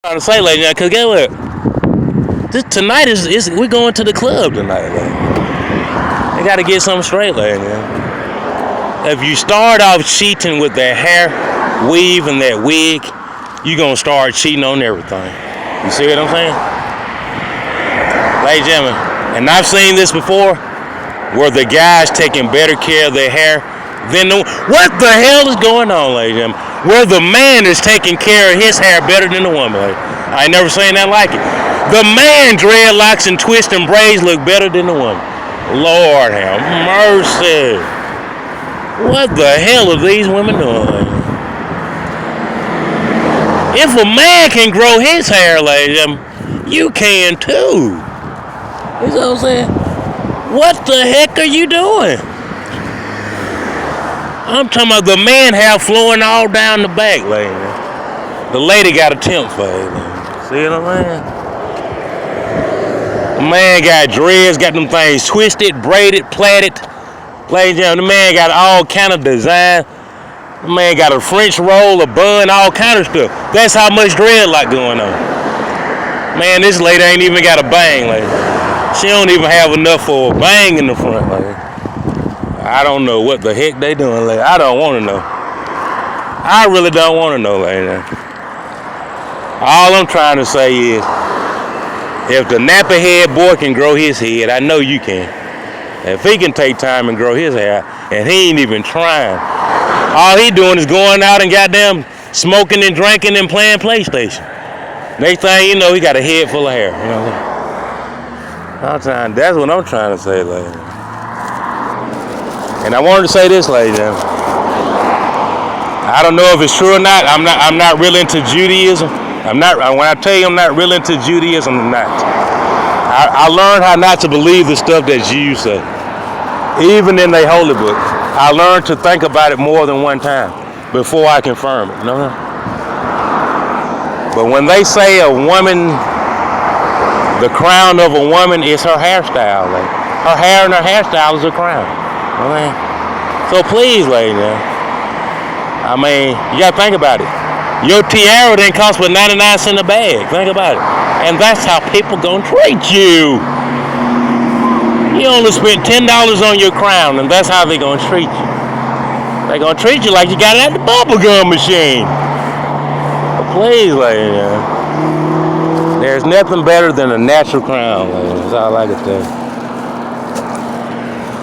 Trying to say, like, because guess what? Tonight is we going to the club tonight, like. They got to get something straight, like, if you start off cheating with that hair weave and that wig, you gonna start cheating on everything. You see what I'm saying? Ladies and gentlemen, and I've seen this before, where the guys taking better care of their hair than what the hell is going on, ladies and gentlemen? Where the man is taking care of his hair better than the woman. Like, I ain't never seen that like it. The man dreadlocks and twists and braids look better than the woman. Lord have mercy. What the hell are these women doing? Like, if a man can grow his hair, ladies and gentlemen, you can too. You know what I'm saying? What the heck are you doing? I'm talking about the man hair flowing all down the back, lady. The lady got a temp fade, lady. See what I'm saying? The man got dreads, got them things twisted, braided, plaited. Ladies and gentlemen, the man got all kind of design. The man got a French roll, a bun, all kind of stuff. That's how much dreadlock going on. Man, this lady ain't even got a bang, lady. She don't even have enough for a bang in the front, lady. I don't know what the heck they doing, lady. I don't want to know. I really don't want to know, lady. All I'm trying to say is, if the nappy head boy can grow his head, I know you can. If he can take time and grow his hair, and he ain't even trying, all he doing is going out and goddamn smoking and drinking and playing PlayStation. Next thing you know, he got a head full of hair. You know what I'm saying? That's what I'm trying to say, lady. And I wanted to say this, ladies and gentlemen. I don't know if it's true or not. I'm not really into Judaism. When I tell you I'm not really into Judaism, I'm not. I learned how not to believe the stuff that Jews say. Even in their holy book. I learned to think about it more than one time before I confirm it. You know? But when they say a woman, the crown of a woman is her hairstyle. Like, her hair and her hairstyle is a crown. Okay? So please, ladies, I mean, you gotta think about it. Your tiara didn't cost but 99 cents a bag. Think about it. And that's how people gonna treat you. You only spent $10 on your crown, and that's how they gonna treat you. They gonna treat you like you got it at the bubblegum machine. But please, ladies, there's nothing better than a natural crown, ladies. That's all I can tell you.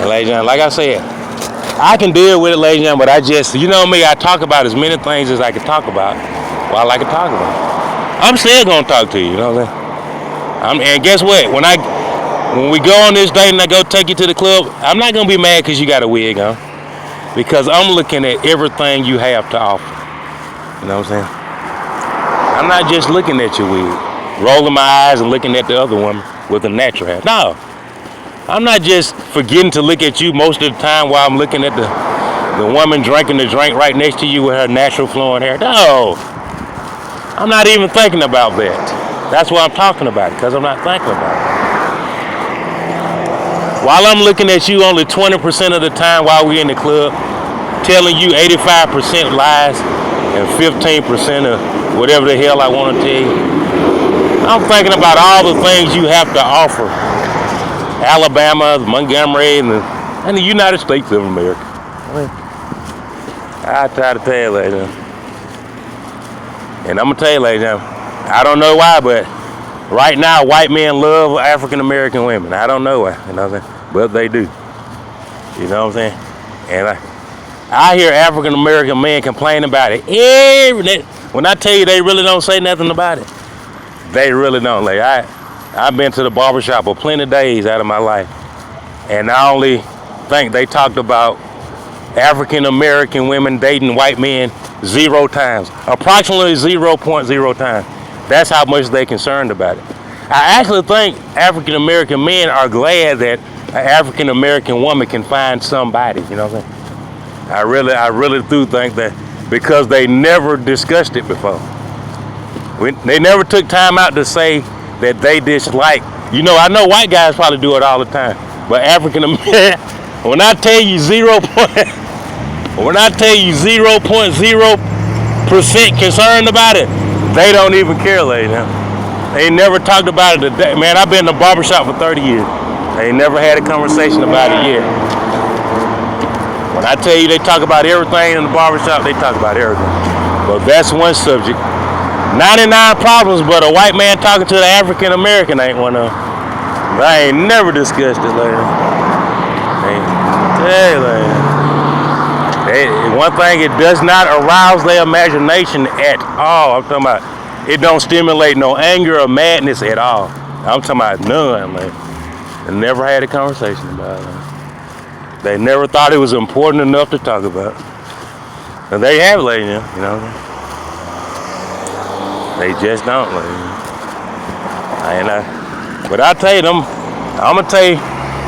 And ladies and gentlemen, like I said, I can deal with it, ladies and gentlemen, but I just, you know me, I talk about as many things as I can talk about while I can talk about it. I'm still gonna talk to you, you know what I'm saying? And guess what? When we go on this date and I go take you to the club, I'm not gonna be mad because you got a wig on. Because I'm looking at everything you have to offer. You know what I'm saying? I'm not just looking at your wig, rolling my eyes and looking at the other woman with a natural hair. No. I'm not just forgetting to look at you most of the time while I'm looking at the woman drinking the drink right next to you with her natural flowing hair. No. I'm not even thinking about that. That's why I'm talking about it, because I'm not thinking about it. While I'm looking at you only 20% of the time while we're in the club, telling you 85% lies and 15% of whatever the hell I want to tell you, I'm thinking about all the things you have to offer. Alabama, Montgomery, and the United States of America. I try to tell you, ladies. And I'm going to tell you, ladies, I don't know why, but right now, white men love African American women. I don't know why, you know what I'm saying? But they do. You know what I'm saying? And I hear African American men complain about it. When I tell you they really don't say nothing about it, they really don't. Like, I've been to the barbershop for plenty of days out of my life, and I only think they talked about African American women dating white men 0 times, approximately 0.0 times. That's how much they're concerned about it. I actually think African American men are glad that an African American woman can find somebody. You know what I'm saying? I really do think that, because they never discussed it before. They never took time out to say that they dislike. You know, I know white guys probably do it all the time, but African American, when I tell you 0.0% concerned about it, They don't even care, lady. They ain't never talked about it a day. Man, I've been in the barbershop for 30 years. They ain't never had a conversation about it yet. When I tell you they talk about everything in the barbershop, they talk about everything. But that's one subject. 99 problems, but a white man talking to the African American ain't one of them. I ain't never discussed it, lady. Hey, lady. One thing, it does not arouse their imagination at all. I'm talking about, it don't stimulate no anger or madness at all. I'm talking about none, lady. They never had a conversation about it. They never thought it was important enough to talk about. And they have, lady, you know. They just don't, lady. But I tell you, I'm gonna tell you,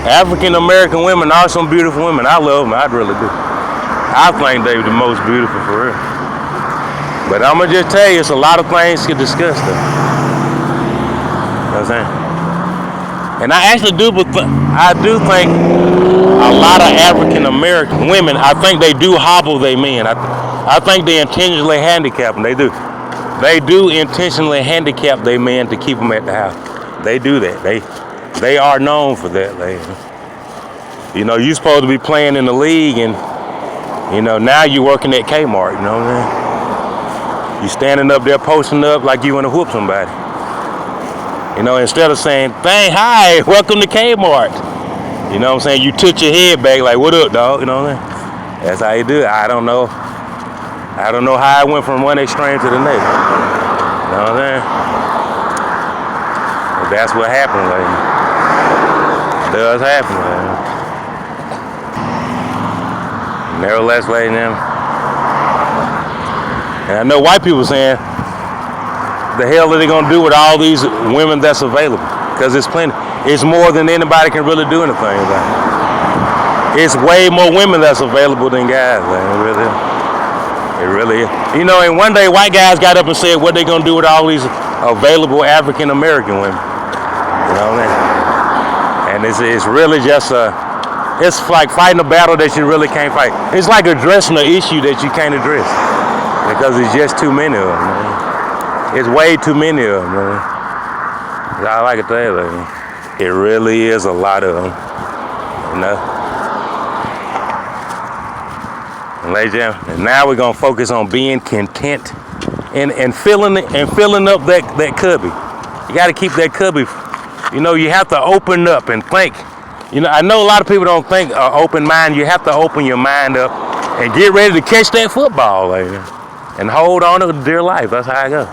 African American women are some beautiful women. I love them, I really do. I think they're the most beautiful for real. But I'm gonna just tell you, it's a lot of things to discuss though. You know what I'm saying? And I actually do, but I do think a lot of African American women, I think they do hobble their men. I think they intentionally handicap them. They do. They do intentionally handicap their men to keep them at the house. They do that. They are known for that. You know, you're supposed to be playing in the league, and you know now you're working at Kmart. You know what I'm saying? You standing up there posting up like you want to whoop somebody. You know, instead of saying, hi, welcome to Kmart. You know what I'm saying? You took your head back like, what up, dog? You know what I'm saying? That's how you do it. I don't know how I went from one extreme to the next. You know what I'm saying? But that's what happened, lady. It does happen, lady. Nevertheless, lady, and I know white people saying, the hell are they gonna do with all these women that's available? Because it's plenty. It's more than anybody can really do anything about. It's way more women that's available than guys. It really is. You know, and one day white guys got up and said what they gonna do with all these available African American women. You know what I mean? And it's really just it's like fighting a battle that you really can't fight. It's like addressing an issue that you can't address because it's just too many of them, man. It's way too many of them, man. I like to tell you, man. It really is a lot of them, you know. And ladies and gentlemen, and now we're gonna focus on being content and filling up that cubby. You got to keep that cubby. You know, you have to open up and think. You know, I know a lot of people don't think open mind. You have to open your mind up and get ready to catch that football, lady, and hold on to dear life. That's how I go.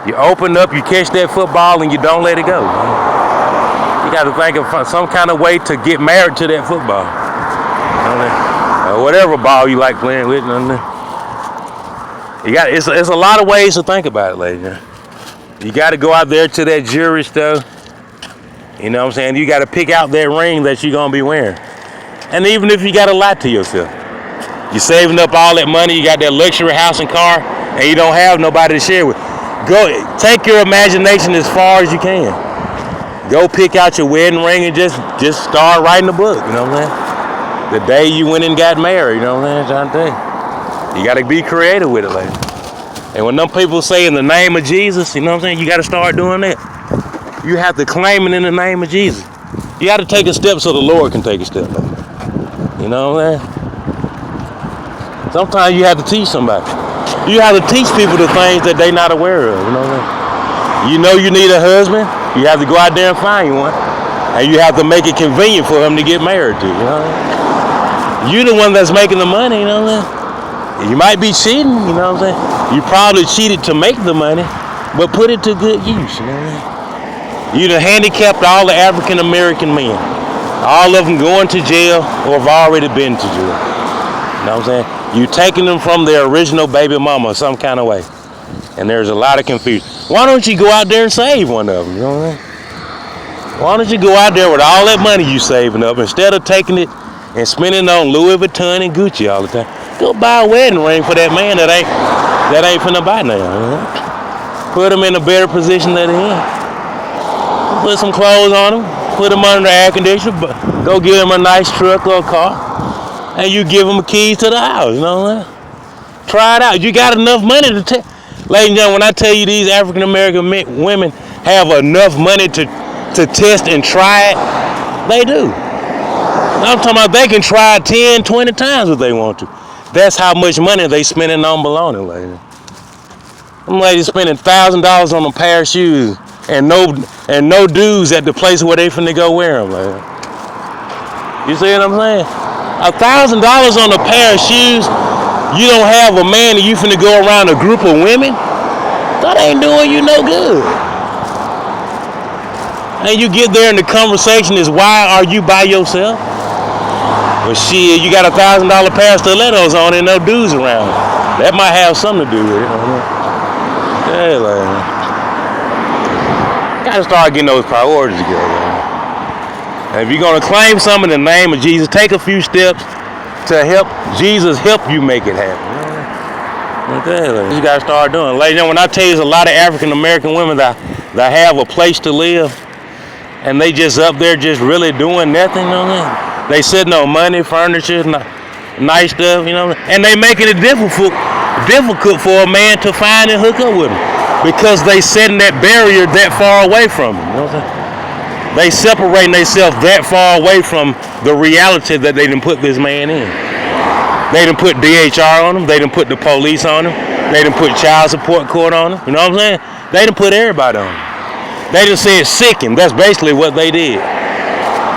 You open up, you catch that football, and you don't let it go. You got to think of some kind of way to get married to that football. Or whatever ball you like playing with. It's a lot of ways to think about it, ladies. You got to go out there to that jewelry store. You know what I'm saying? You got to pick out that ring that you're going to be wearing. And even if you got to lie to yourself. You're saving up all that money, you got that luxury house and car, and you don't have nobody to share with. Go take your imagination as far as you can. Go pick out your wedding ring and just start writing a book, you know what I'm saying? The day you went and got married, you know what I'm saying? I'm trying to tell you. You gotta be creative with it, lady. And when them people say in the name of Jesus, you know what I'm saying, you gotta start doing that. You have to claim it in the name of Jesus. You gotta take a step so the Lord can take a step, lady. You know what I'm saying? Sometimes you have to teach somebody. You have to teach people the things that they're not aware of, you know what I mean? You know you need a husband, you have to go out there and find you one. And you have to make it convenient for him to get married to, you know what I mean? You're the one that's making the money, you know what I'm saying? You might be cheating, you know what I'm saying? You probably cheated to make the money, but put it to good use, you know what I mean? You done handicapped all the African American men. All of them going to jail or have already been to jail. You know what I'm saying? You taking them from their original baby mama some kind of way. And there's a lot of confusion. Why don't you go out there and save one of them? You know what I mean? Why don't you go out there with all that money you saving up, instead of taking it and spending it on Louis Vuitton and Gucci all the time, go buy a wedding ring for that man that ain't finna buy now. You know? Put him in a better position than he in. Put some clothes on him, put him under the air conditioner, go give him a nice truck or a car. And you give them keys to the house, you know what? Try it out. You got enough money to Ladies and gentlemen, when I tell you these African American women have enough money to test and try it, they do. I'm talking about they can try it 10, 20 times if they want to. That's how much money they spending on baloney, ladies. Them ladies spending $1,000 on a pair of shoes and no dues at the place where they finna go wear them, ladies. You see what I'm saying? $1,000 on a pair of shoes. You don't have a man and you finna go around a group of women? That ain't doing you no good. And you get there and the conversation is, why are you by yourself? Well, shit, you got $1,000 pair of stilettos on and no dudes around. That might have something to do with it. Yeah, like, gotta start getting those priorities together. And if you're gonna claim something in the name of Jesus, take a few steps to help Jesus help you make it happen. Okay, like, you gotta start doing. Ladies and gentlemen, when I tell you, there's a lot of African American women that have a place to live, and they just up there just really doing nothing, you know what I mean? They sitting on money, furniture, nice stuff, you know, and they making it difficult for a man to find and hook up with them because they setting that barrier that far away from them. You know what I'm saying? They separating themselves that far away from the reality that they done put this man in. They done put DHR on him. They done put the police on him. They done put child support court on him. You know what I'm saying? They done put everybody on him. They just said sick him. That's basically what they did.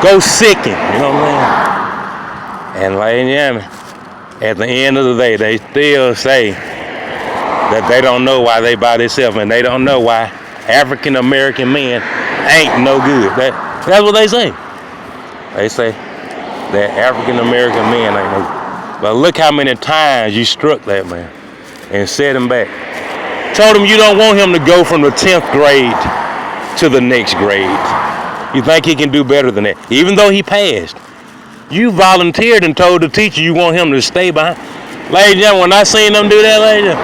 Go sick him. You know what I'm saying? And ladies and gentlemen, at the end of the day, they still say that they don't know why they by themselves, and they don't know why African American men ain't no good. That's what they say. They say that African American men ain't no good. But look how many times you struck that man and set him back. Told him you don't want him to go from the 10th grade to the next grade. You think he can do better than that, even though he passed. You volunteered and told the teacher you want him to stay behind. Ladies and gentlemen, when I seen them do that, ladies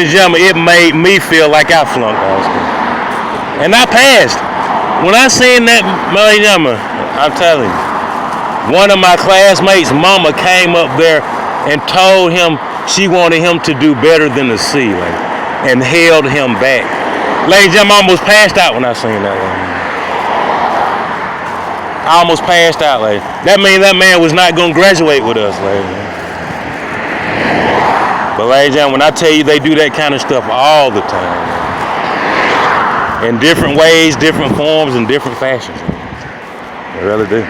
and gentlemen, it made me feel like I flunked high school. And I passed. When I seen that, ladies and gentlemen, I'm telling you, one of my classmates' mama came up there and told him she wanted him to do better than the C, and held him back. Ladies and gentlemen, I almost passed out when I seen that one. I almost passed out, ladies. That means that man was not going to graduate with us, ladies. But ladies and gentlemen, when I tell you they do that kind of stuff all the time, in different ways, different forms, and different fashions. They really do.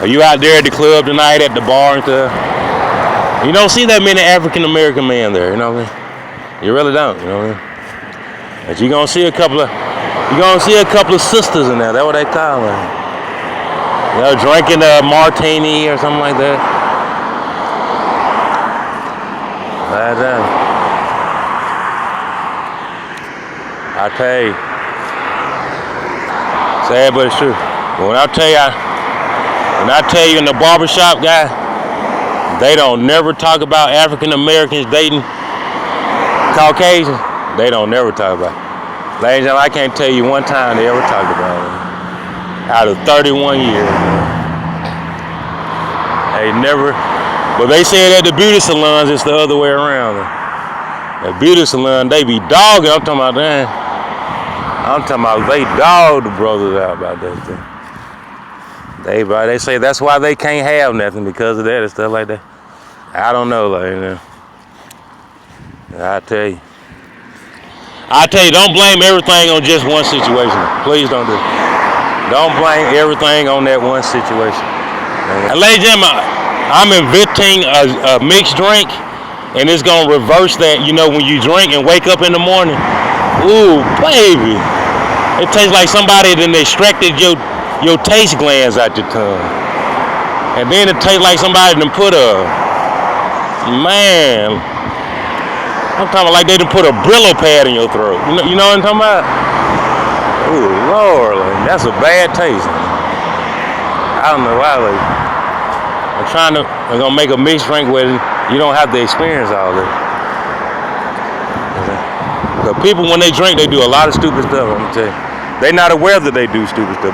Are you out there at the club tonight, at the bar and stuff? You don't see that many African American men there, you know what I mean? You really don't, you know what I mean? But you're gonna see a couple of sisters in there. That's what they call them. You know, drinking a martini or something like that. Right there. I tell you, sad but it's true. But when I tell you in the barbershop, guy, they don't never talk about African Americans dating Caucasians. They don't never talk about it. Ladies and gentlemen, I can't tell you one time they ever talked about it. Out of 31 years. They never, but they said at the beauty salons it's the other way around. At beauty salon, they be dogging. I'm talking about that. They dog the brothers out about that thing. They say that's why they can't have nothing because of that and stuff like that. I don't know, like, I tell you, don't blame everything on just one situation. Please don't do it. Don't blame everything on that one situation. And ladies and gentlemen, I'm inventing a mixed drink, and it's gonna reverse that. You know, when you drink and wake up in the morning, ooh, baby, it tastes like somebody then extracted your taste glands out your tongue, and then it tastes like somebody done put man. I'm talking like they done put a Brillo pad in your throat. You know what I'm talking about? Ooh, Lord, that's a bad taste. I don't know why. I'm gonna make a mixed drink where you don't have to experience all that. Because people, when they drink, they do a lot of stupid stuff. I'm gonna tell you, they're not aware that they do stupid stuff.